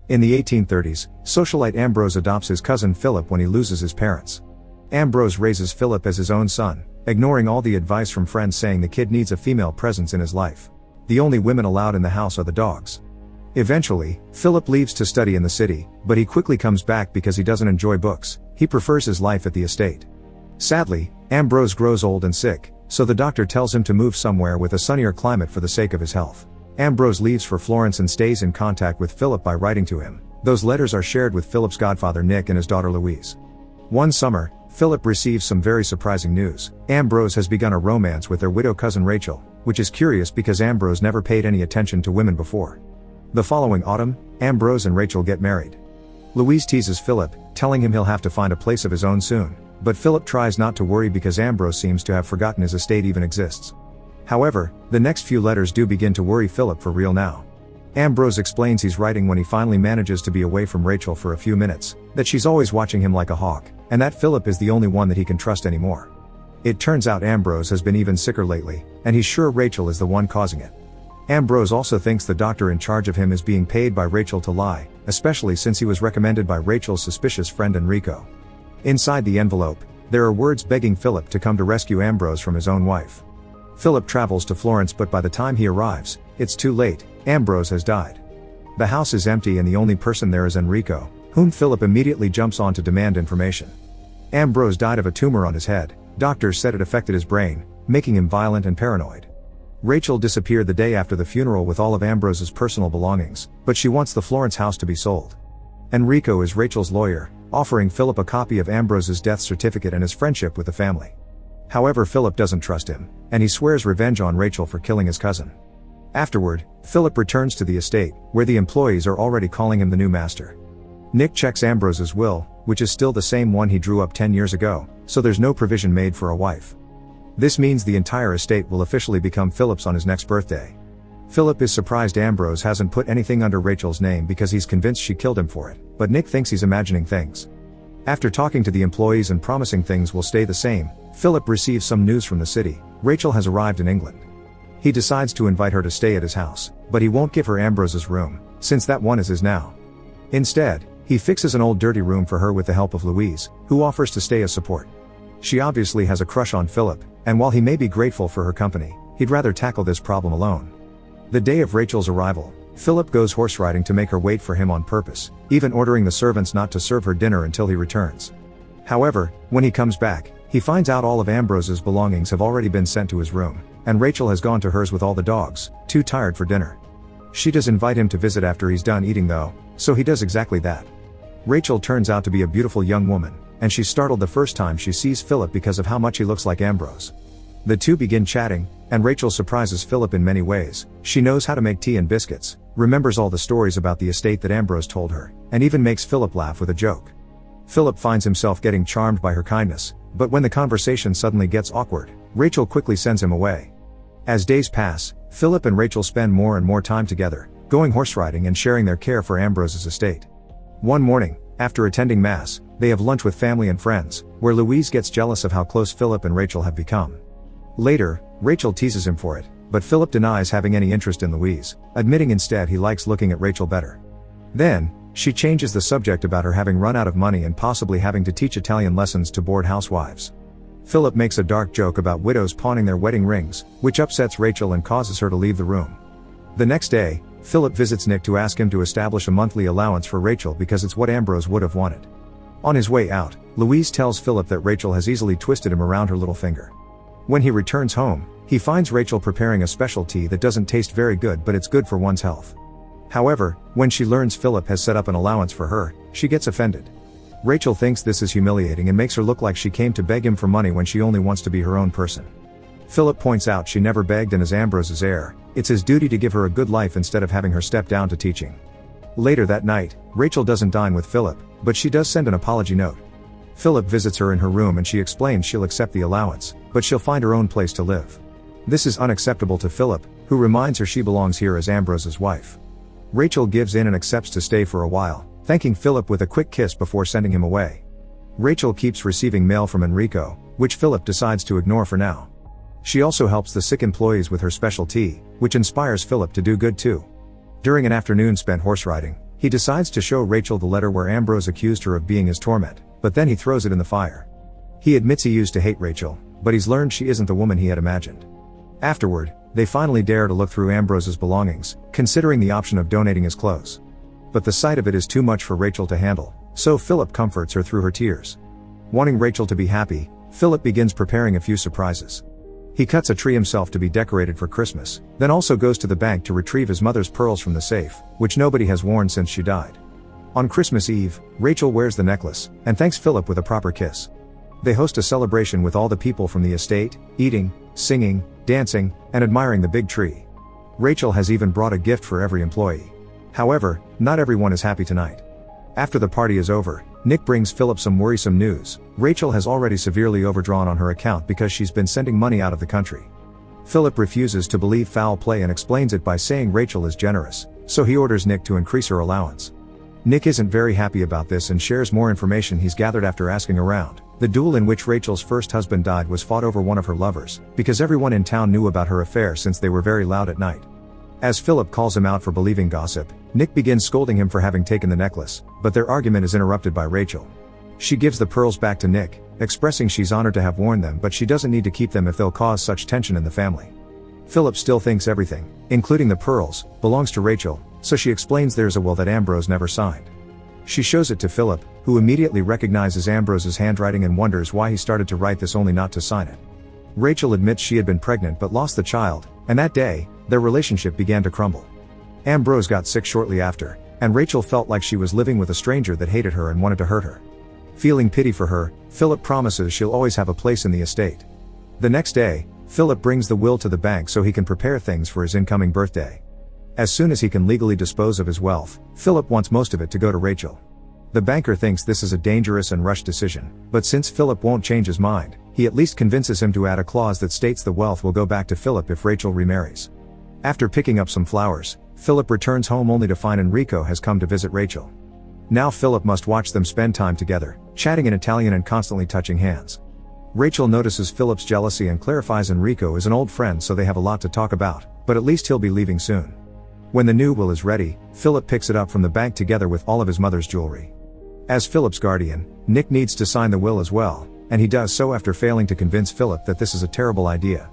In the 1830s, socialite Ambrose adopts his cousin Philip when he loses his parents. Ambrose raises Philip as his own son, ignoring all the advice from friends saying the kid needs a female presence in his life. The only women allowed in the house are the dogs. Eventually, Philip leaves to study in the city, but he quickly comes back because he doesn't enjoy books. He prefers his life at the estate. Sadly, Ambrose grows old and sick, so the doctor tells him to move somewhere with a sunnier climate for the sake of his health. Ambrose leaves for Florence and stays in contact with Philip by writing to him. Those letters are shared with Philip's godfather Nick and his daughter Louise. One summer, Philip receives some very surprising news. Ambrose has begun a romance with their widow cousin Rachel, which is curious because Ambrose never paid any attention to women before. The following autumn, Ambrose and Rachel get married. Louise teases Philip, telling him he'll have to find a place of his own soon, but Philip tries not to worry because Ambrose seems to have forgotten his estate even exists. However, the next few letters do begin to worry Philip for real now. Ambrose explains he's writing when he finally manages to be away from Rachel for a few minutes, that she's always watching him like a hawk, and that Philip is the only one that he can trust anymore. It turns out Ambrose has been even sicker lately, and he's sure Rachel is the one causing it. Ambrose also thinks the doctor in charge of him is being paid by Rachel to lie, especially since he was recommended by Rachel's suspicious friend Enrico. Inside the envelope, there are words begging Philip to come to rescue Ambrose from his own wife. Philip travels to Florence, but by the time he arrives, it's too late. Ambrose has died. The house is empty and the only person there is Enrico, whom Philip immediately jumps on to demand information. Ambrose died of a tumor on his head. Doctors said it affected his brain, making him violent and paranoid. Rachel disappeared the day after the funeral with all of Ambrose's personal belongings, but she wants the Florence house to be sold. Enrico is Rachel's lawyer, offering Philip a copy of Ambrose's death certificate and his friendship with the family. However, Philip doesn't trust him, and he swears revenge on Rachel for killing his cousin. Afterward, Philip returns to the estate, where the employees are already calling him the new master. Nick checks Ambrose's will, which is still the same one he drew up 10 years ago, so there's no provision made for a wife. This means the entire estate will officially become Philip's on his next birthday. Philip is surprised Ambrose hasn't put anything under Rachel's name because he's convinced she killed him for it, but Nick thinks he's imagining things. After talking to the employees and promising things will stay the same, Philip receives some news from the city. Rachel has arrived in England. He decides to invite her to stay at his house, but he won't give her Ambrose's room, since that one is his now. Instead, he fixes an old dirty room for her with the help of Louise, who offers to stay as support. She obviously has a crush on Philip, and while he may be grateful for her company, he'd rather tackle this problem alone. The day of Rachel's arrival, Philip goes horse riding to make her wait for him on purpose, even ordering the servants not to serve her dinner until he returns. However, when he comes back, he finds out all of Ambrose's belongings have already been sent to his room, and Rachel has gone to hers with all the dogs, too tired for dinner. She does invite him to visit after he's done eating though, so he does exactly that. Rachel turns out to be a beautiful young woman, and she's startled the first time she sees Philip because of how much he looks like Ambrose. The two begin chatting, and Rachel surprises Philip in many ways. She knows how to make tea and biscuits, remembers all the stories about the estate that Ambrose told her, and even makes Philip laugh with a joke. Philip finds himself getting charmed by her kindness, but when the conversation suddenly gets awkward, Rachel quickly sends him away. As days pass, Philip and Rachel spend more and more time together, going horse riding and sharing their care for Ambrose's estate. One morning, after attending mass, they have lunch with family and friends, where Louise gets jealous of how close Philip and Rachel have become. Later, Rachel teases him for it, but Philip denies having any interest in Louise, admitting instead he likes looking at Rachel better. Then, she changes the subject about her having run out of money and possibly having to teach Italian lessons to bored housewives. Philip makes a dark joke about widows pawning their wedding rings, which upsets Rachel and causes her to leave the room. The next day, Philip visits Nick to ask him to establish a monthly allowance for Rachel because it's what Ambrose would have wanted. On his way out, Louise tells Philip that Rachel has easily twisted him around her little finger. When he returns home, he finds Rachel preparing a special tea that doesn't taste very good, but it's good for one's health. However, when she learns Philip has set up an allowance for her, she gets offended. Rachel thinks this is humiliating and makes her look like she came to beg him for money when she only wants to be her own person. Philip points out she never begged and is Ambrose's heir. It's his duty to give her a good life instead of having her step down to teaching. Later that night, Rachel doesn't dine with Philip, but she does send an apology note. Philip visits her in her room and she explains she'll accept the allowance, but she'll find her own place to live. This is unacceptable to Philip, who reminds her she belongs here as Ambrose's wife. Rachel gives in and accepts to stay for a while, thanking Philip with a quick kiss before sending him away. Rachel keeps receiving mail from Enrico, which Philip decides to ignore for now. She also helps the sick employees with her special tea, which inspires Philip to do good too. During an afternoon spent horse riding, He decides to show Rachel the letter where Ambrose accused her of being his torment, but then he throws it in the fire. He admits he used to hate Rachel, but he's learned she isn't the woman he had imagined. Afterward, they finally dare to look through Ambrose's belongings, considering the option of donating his clothes. But the sight of it is too much for Rachel to handle, so Philip comforts her through her tears. Wanting Rachel to be happy, Philip begins preparing a few surprises. He cuts a tree himself to be decorated for Christmas, then also goes to the bank to retrieve his mother's pearls from the safe, which nobody has worn since she died. On Christmas Eve, Rachel wears the necklace, and thanks Philip with a proper kiss. They host a celebration with all the people from the estate, eating, singing, dancing, and admiring the big tree. Rachel has even brought a gift for every employee. However, not everyone is happy tonight. After the party is over, Nick brings Philip some worrisome news. Rachel has already severely overdrawn on her account because she's been sending money out of the country. Philip refuses to believe foul play and explains it by saying Rachel is generous, so he orders Nick to increase her allowance. Nick isn't very happy about this and shares more information he's gathered after asking around. The duel in which Rachel's first husband died was fought over one of her lovers, because everyone in town knew about her affair since they were very loud at night. As Philip calls him out for believing gossip, Nick begins scolding him for having taken the necklace, but their argument is interrupted by Rachel. She gives the pearls back to Nick, expressing she's honored to have worn them but she doesn't need to keep them if they'll cause such tension in the family. Philip still thinks everything, including the pearls, belongs to Rachel, so she explains there's a will that Ambrose never signed. She shows it to Philip, who immediately recognizes Ambrose's handwriting and wonders why he started to write this only not to sign it. Rachel admits she had been pregnant but lost the child, and that day, their relationship began to crumble. Ambrose got sick shortly after, and Rachel felt like she was living with a stranger that hated her and wanted to hurt her. Feeling pity for her, Philip promises she'll always have a place in the estate. The next day, Philip brings the will to the bank so he can prepare things for his incoming birthday. As soon as he can legally dispose of his wealth, Philip wants most of it to go to Rachel. The banker thinks this is a dangerous and rushed decision, but since Philip won't change his mind, he at least convinces him to add a clause that states the wealth will go back to Philip if Rachel remarries. After picking up some flowers, Philip returns home only to find Enrico has come to visit Rachel. Now Philip must watch them spend time together, chatting in Italian and constantly touching hands. Rachel notices Philip's jealousy and clarifies Enrico is an old friend so they have a lot to talk about, but at least he'll be leaving soon. When the new will is ready, Philip picks it up from the bank together with all of his mother's jewelry. As Philip's guardian, Nick needs to sign the will as well, and he does so after failing to convince Philip that this is a terrible idea.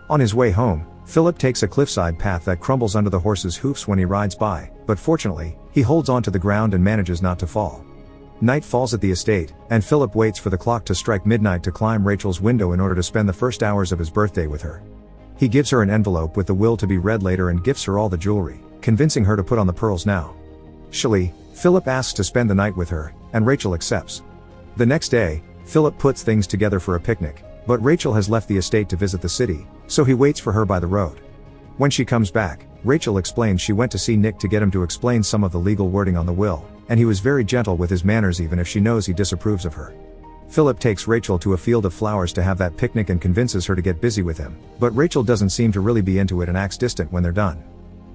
On his way home, Philip takes a cliffside path that crumbles under the horse's hoofs when he rides by, but fortunately, he holds onto the ground and manages not to fall. Night falls at the estate, and Philip waits for the clock to strike midnight to climb Rachel's window in order to spend the first hours of his birthday with her. He gives her an envelope with the will to be read later and gifts her all the jewelry, convincing her to put on the pearls now. Shelley, Philip asks to spend the night with her, and Rachel accepts. The next day, Philip puts things together for a picnic, but Rachel has left the estate to visit the city, so he waits for her by the road. When she comes back, Rachel explains she went to see Nick to get him to explain some of the legal wording on the will, and he was very gentle with his manners even if she knows he disapproves of her. Philip takes Rachel to a field of flowers to have that picnic and convinces her to get busy with him, but Rachel doesn't seem to really be into it and acts distant when they're done.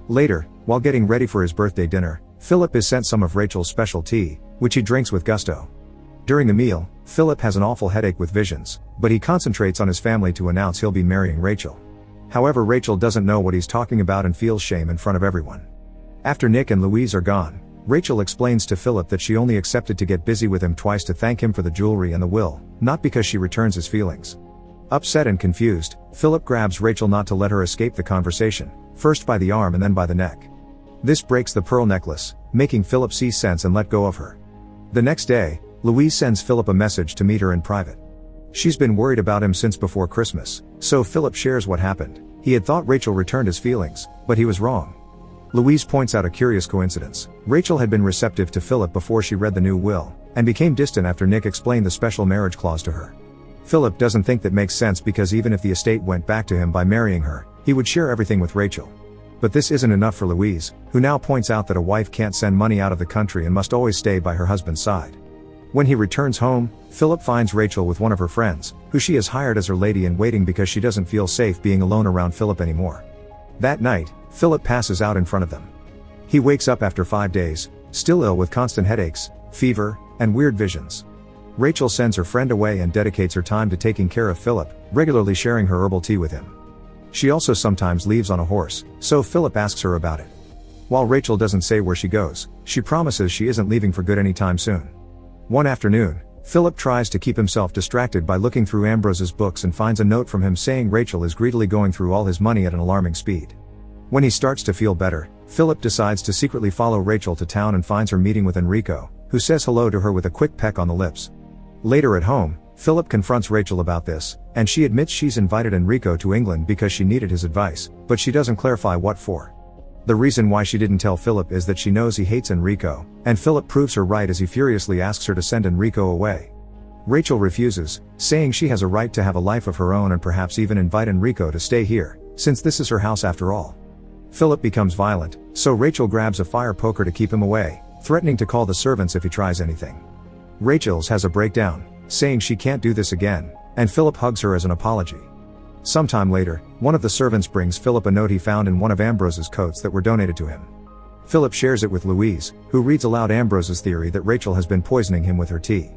Later, while getting ready for his birthday dinner, Philip is sent some of Rachel's special tea, which he drinks with gusto. During the meal, Philip has an awful headache with visions, but he concentrates on his family to announce he'll be marrying Rachel. However, Rachel doesn't know what he's talking about and feels shame in front of everyone. After Nick and Louise are gone, Rachel explains to Philip that she only accepted to get busy with him twice to thank him for the jewelry and the will, not because she returns his feelings. Upset and confused, Philip grabs Rachel not to let her escape the conversation, first by the arm and then by the neck. This breaks the pearl necklace, making Philip see sense and let go of her. The next day, Louise sends Philip a message to meet her in private. She's been worried about him since before Christmas, so Philip shares what happened. He had thought Rachel returned his feelings, but he was wrong. Louise points out a curious coincidence. Rachel had been receptive to Philip before she read the new will, and became distant after Nick explained the special marriage clause to her. Philip doesn't think that makes sense because even if the estate went back to him by marrying her, he would share everything with Rachel. But this isn't enough for Louise, who now points out that a wife can't send money out of the country and must always stay by her husband's side. When he returns home, Philip finds Rachel with one of her friends, who she has hired as her lady-in-waiting because she doesn't feel safe being alone around Philip anymore. That night, Philip passes out in front of them. He wakes up after 5 days, still ill with constant headaches, fever, and weird visions. Rachel sends her friend away and dedicates her time to taking care of Philip, regularly sharing her herbal tea with him. She also sometimes leaves on a horse, so Philip asks her about it. While Rachel doesn't say where she goes, she promises she isn't leaving for good anytime soon. One afternoon, Philip tries to keep himself distracted by looking through Ambrose's books and finds a note from him saying Rachel is greedily going through all his money at an alarming speed. When he starts to feel better, Philip decides to secretly follow Rachel to town and finds her meeting with Enrico, who says hello to her with a quick peck on the lips. Later at home, Philip confronts Rachel about this, and she admits she's invited Enrico to England because she needed his advice, but she doesn't clarify what for. The reason why she didn't tell Philip is that she knows he hates Enrico, and Philip proves her right as he furiously asks her to send Enrico away. Rachel refuses, saying she has a right to have a life of her own and perhaps even invite Enrico to stay here, since this is her house after all. Philip becomes violent, so Rachel grabs a fire poker to keep him away, threatening to call the servants if he tries anything. Rachel has a breakdown, saying she can't do this again, and Philip hugs her as an apology. Sometime later, one of the servants brings Philip a note he found in one of Ambrose's coats that were donated to him. Philip shares it with Louise, who reads aloud Ambrose's theory that Rachel has been poisoning him with her tea.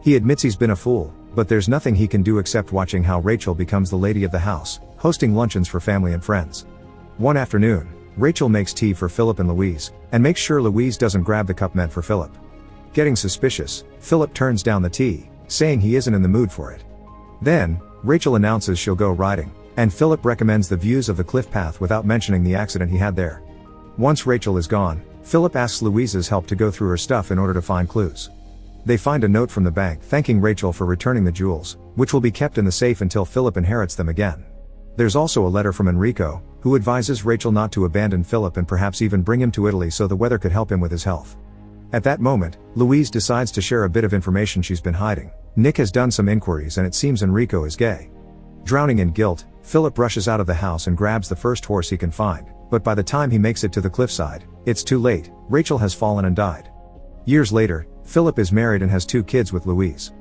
He admits he's been a fool, but there's nothing he can do except watching how Rachel becomes the lady of the house, hosting luncheons for family and friends. One afternoon, Rachel makes tea for Philip and Louise, and makes sure Louise doesn't grab the cup meant for Philip. Getting suspicious, Philip turns down the tea, saying he isn't in the mood for it. Then, Rachel announces she'll go riding, and Philip recommends the views of the cliff path without mentioning the accident he had there. Once Rachel is gone, Philip asks Louise's help to go through her stuff in order to find clues. They find a note from the bank thanking Rachel for returning the jewels, which will be kept in the safe until Philip inherits them again. There's also a letter from Enrico, who advises Rachel not to abandon Philip and perhaps even bring him to Italy so the weather could help him with his health. At that moment, Louise decides to share a bit of information she's been hiding. Nick has done some inquiries and it seems Enrico is gay. Drowning in guilt, Philip rushes out of the house and grabs the first horse he can find, but by the time he makes it to the cliffside, it's too late. Rachel has fallen and died. Years later, Philip is married and has 2 kids with Louise.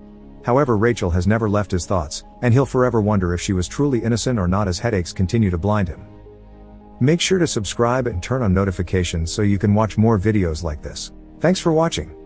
However, Rachel has never left his thoughts, and he'll forever wonder if she was truly innocent or not as headaches continue to blind him. Make sure to subscribe and turn on notifications so you can watch more videos like this. Thanks for watching.